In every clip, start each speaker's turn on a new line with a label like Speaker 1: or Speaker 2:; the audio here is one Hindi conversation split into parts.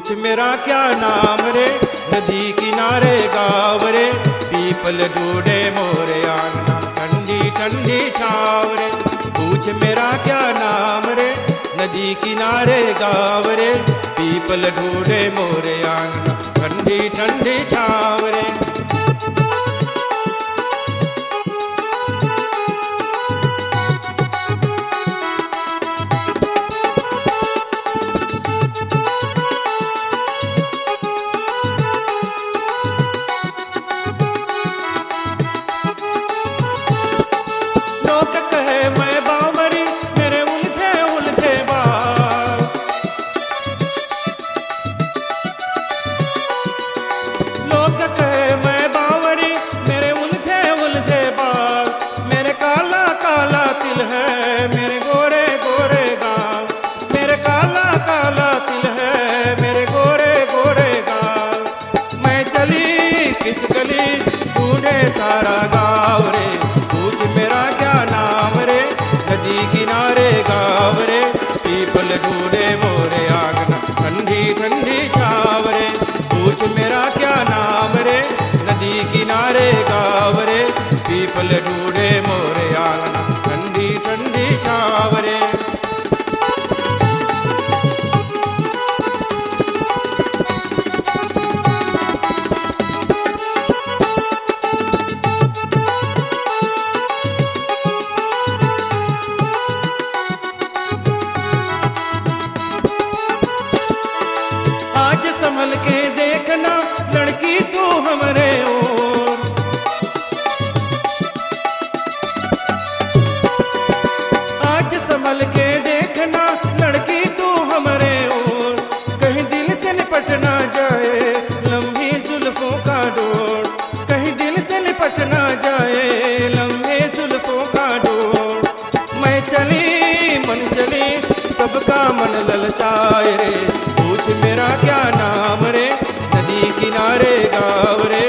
Speaker 1: पूछ मेरा क्या नाम रे, नदी किनारे गाँव रे, पीपल ढूंढे मोरे आंगना, ठंडी ठंडी छाव रे। पूछ मेरा क्या नाम रे, नदी किनारे गाँव रे, पीपल ढूंढे मोरे आंगना, ठंडी ठंडी छाव रे। लोग कहे मैं बावरी, मेरे उलझे उलझे बाल। लोग कहे मैं बावरी, मेरे उलझे उलझे बाल। मेरे काला काला तिल है, मेरे गोरे गोरे गाल। मेरे काला काला तिल है, मेरे गोरे गोरे गाल। मैं चली किस गली, ढूंढे सारा गाँव रे। पूछ मेरा क्या नाम रे, नदी किनारे गाँव रे, पीपल ढूंढे मोरे आंगना, ठंडी ठंडी छाव रे। पूछ मेरा क्या नाम रे, नदी किनारे गाँव रे, पीपल ढूंढे मोरे आंगना, ठंडी ठंडी छाव रे। आज संभल के देखना लड़की तू हमरे ओर। आज संभल के देखना लड़की तू हमरे ओर। कहीं दिल से लिपट ना जाए लम्बी जुल्फों का डोर। कहीं दिल से लिपट ना जाए लम्बे जुल्फों का डोर। मैं चली मन चली, सबका मन ललचाए रे। पूछ मेरा क्या नाम रे, नदी किनारे गाँव रे,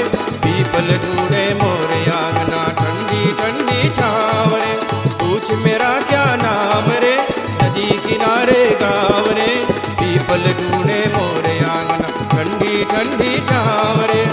Speaker 1: पीपल ढूंढे मोरे आंगना, ठंडी ठंडी छाव रे। पूछ मेरा क्या नाम रे, नदी किनारे गाँव रे, पीपल ढूंढे मोरे आंगना, ठंडी ठंडी छाव रे।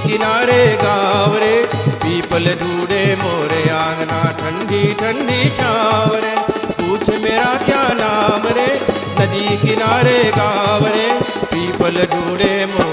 Speaker 1: किनारे गाँव रे, पीपल ढूंढे मोरे आंगना, ठंडी ठंडी छाव रे। पूछ मेरा क्या नाम रे, नदी किनारे गाँव रे, पीपल ढूंढे मोरे